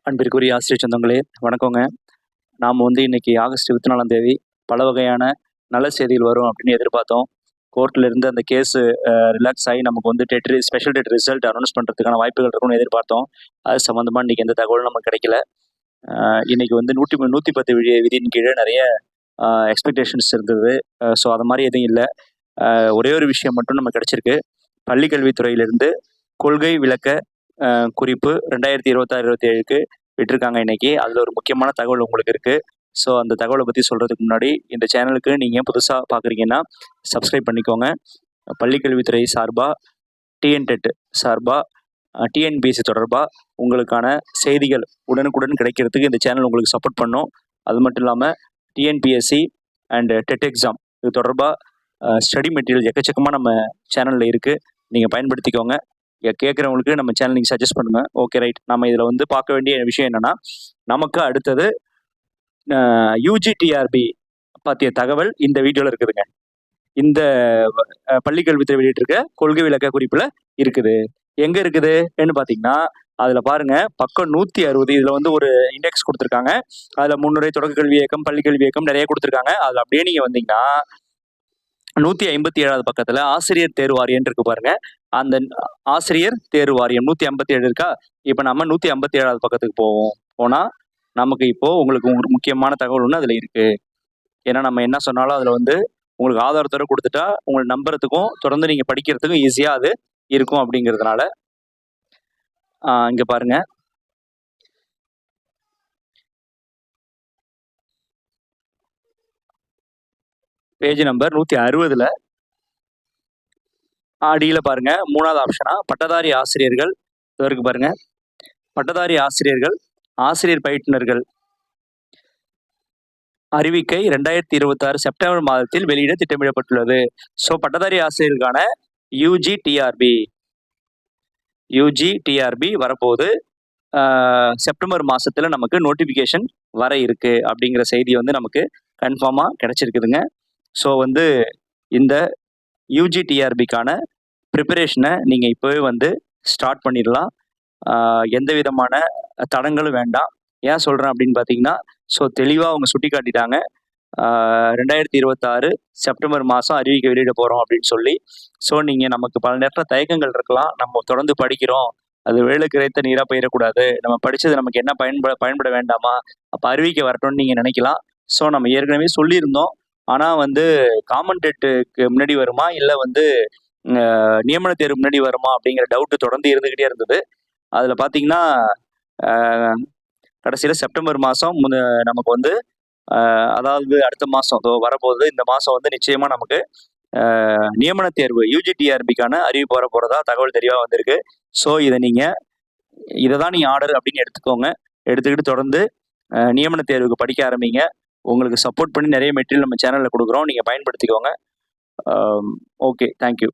அன்பிற்குரிய ஆசிரியர் சொந்தங்களே வணக்கங்க. நாம் இன்னைக்கு ஆகஸ்ட் 24ஆம் தேதி பல வகையான நல்ல செய்திகள் வரும் அப்படின்னு எதிர்பார்த்தோம். கோர்ட்ல இருந்து அந்த கேஸ் ரிலாக்ஸ் ஆகி நமக்கு ஸ்பெஷல் டெட் ரிசல்ட் அனௌன்ஸ் பண்ணுறதுக்கான வாய்ப்புகள் இருக்கும்னு எதிர்பார்த்தோம். அது சம்மந்தமாக இன்னைக்கு எந்த தகவலும் நமக்கு கிடைக்கல. இன்னைக்கு 110 விதியின் கீழே நிறைய எக்ஸ்பெக்டேஷன்ஸ் இருந்தது. ஸோ அது மாதிரி எதுவும் இல்லை. ஒரே ஒரு விஷயம் மட்டும் நமக்கு கிடைச்சிருக்கு. பள்ளிக்கல்வித்துறையிலிருந்து கொள்கை விளக்க குறிப்பு 2026-27க்கு விட்டுருக்காங்க இன்னைக்கு. அதில் ஒரு முக்கியமான தகவல் உங்களுக்கு இருக்குது. ஸோ அந்த தகவலை பற்றி சொல்கிறதுக்கு முன்னாடி இந்த சேனலுக்கு நீங்கள் புதுசாக பார்க்குறீங்கன்னா சப்ஸ்கிரைப் பண்ணிக்கோங்க. பள்ளிக்கல்வித்துறை சார்பாக டிஎன்டெட் சார்பாக டிஎன்பிஎஸ்சி தொடர்பாக உங்களுக்கான செய்திகள் உடனுக்குடன் கிடைக்கிறதுக்கு இந்த சேனல் உங்களுக்கு சப்போர்ட் பண்ணும். அது மட்டும் இல்லாமல் டிஎன்பிஎஸ்சி அண்ட் டெட் எக்ஸாம் இது தொடர்பாக ஸ்டடி மெட்டீரியல் எக்கச்சக்கமாக நம்ம சேனலில் இருக்குது. நீங்கள் பயன்படுத்திக்கோங்க. கேட்குறவங்களுக்கு நம்ம சேனல் நீங்கள் சஜஸ்ட் பண்ணுங்கள். Okay right. நம்ம இதில் பார்க்க வேண்டிய விஷயம் என்னென்னா, நமக்கு அடுத்தது யூஜிடிஆர்பி பற்றிய தகவல் இந்த வீடியோவில் இருக்குதுங்க. இந்த பள்ளிக்கல்வித்துறை வெளியிட்டிருக்க கொள்கை விளக்க குறிப்பில் இருக்குது. எங்கே இருக்குதுன்னு பார்த்தீங்கன்னா, அதில் பாருங்கள், பக்கம் 160. இதில் ஒரு இண்டெக்ஸ் கொடுத்துருக்காங்க. அதில் முன்னுரை, தொடக்க கல்வி இயக்கம், பள்ளிக்கல்வி இயக்கம் நிறைய கொடுத்துருக்காங்க. அதில் அப்படியே நீங்கள் வந்தீங்கன்னா 157வது பக்கத்தில் ஆசிரியர் தேர்வு வாரியம் இருக்கு பாருங்க. அந்த ஆசிரியர் தேர்வு வாரியம் 157 இருக்கா. இப்போ நம்ம 157வது பக்கத்துக்கு போனால் நமக்கு இப்போ உங்களுக்கு முக்கியமான தகவல் ஒன்று அதில் இருக்கு. ஏன்னா நம்ம என்ன சொன்னாலும் அதில் உங்களுக்கு ஆதாரத்தோட கொடுத்துட்டா உங்களுக்கு நம்புறதுக்கும் தொடர்ந்து நீங்கள் படிக்கிறதுக்கும் ஈஸியாக அது இருக்கும். அப்படிங்கிறதுனால இங்கே பாருங்க, பேஜ் நம்பர் 160ல் அடியில் பாருங்க, 3வது ஆப்ஷனா பட்டதாரி ஆசிரியர்கள் இருக்கு பாருங்க. பட்டதாரி ஆசிரியர்கள், ஆசிரியர் பயிற்றுனர்கள் அறிவிக்கை 2026 செப்டம்பர் மாதத்தில் வெளியிட திட்டமிடப்பட்டுள்ளது. ஸோ பட்டதாரி ஆசிரியர்களுக்கான யூஜிடிஆர்பி வரப்போகுது. செப்டம்பர் மாதத்தில் நமக்கு நோட்டிஃபிகேஷன் வர இருக்கு அப்படிங்கிற செய்தி நமக்கு கன்ஃபார்மாக கிடைச்சிருக்குதுங்க. ஸோ இந்த யூஜிடிஆர்பிக்கான ப்ரிப்பரேஷனை நீங்கள் இப்போவே ஸ்டார்ட் பண்ணிடலாம். எந்த விதமான தடங்களும் வேண்டாம். ஏன் சொல்கிறேன் அப்படின்னு பார்த்தீங்கன்னா, ஸோ தெளிவாக அவங்க சுட்டி காட்டிட்டாங்க. 2026 செப்டம்பர் மாதம் அறிவிக்கை வெளியிட போகிறோம் அப்படின்னு சொல்லி. ஸோ நீங்கள் நமக்கு பல நேரத்தில் தயக்கங்கள் இருக்கலாம். நம்ம தொடர்ந்து படிக்கிறோம், அது வேலுக்கு இறைத்த நீராக போயிடக்கூடாது, நம்ம படித்தது நமக்கு என்ன பயன்பட வேண்டாமா, அப்போ அறிவிக்கை வரட்டும்னு நீங்கள் நினைக்கலாம். ஸோ நம்ம ஏற்கனவே சொல்லியிருந்தோம். ஆனால் காமன் டெட்டுக்கு முன்னாடி வருமா இல்லை நியமன தேர்வு முன்னாடி வருமா அப்படிங்கிற டவுட்டு தொடர்ந்து இருந்துக்கிட்டே இருந்தது. அதில் பார்த்தீங்கன்னா கடைசியில் செப்டம்பர் மாதம் நமக்கு அதாவது அடுத்த மாதம் வரப்போகுது. இந்த மாதம் நிச்சயமாக நமக்கு நியமன தேர்வு யூஜிடிஆர்பிக்கான அறிவிப்பு வர போகிறதா தகவல் தெளிவாக வந்திருக்கு. ஸோ இதை தான் நீங்கள் ஆர்டர் அப்படின்னு எடுத்துக்கிட்டு தொடர்ந்து நியமன தேர்வுக்கு படிக்க ஆரம்பிங்க. உங்களுக்கு சப்போர்ட் பண்ணி நிறைய மெட்டீரியல் நம்ம சேனலில் கொடுக்குறோம், நீங்கள் பயன்படுத்திக்கோங்க. Okay, thank you.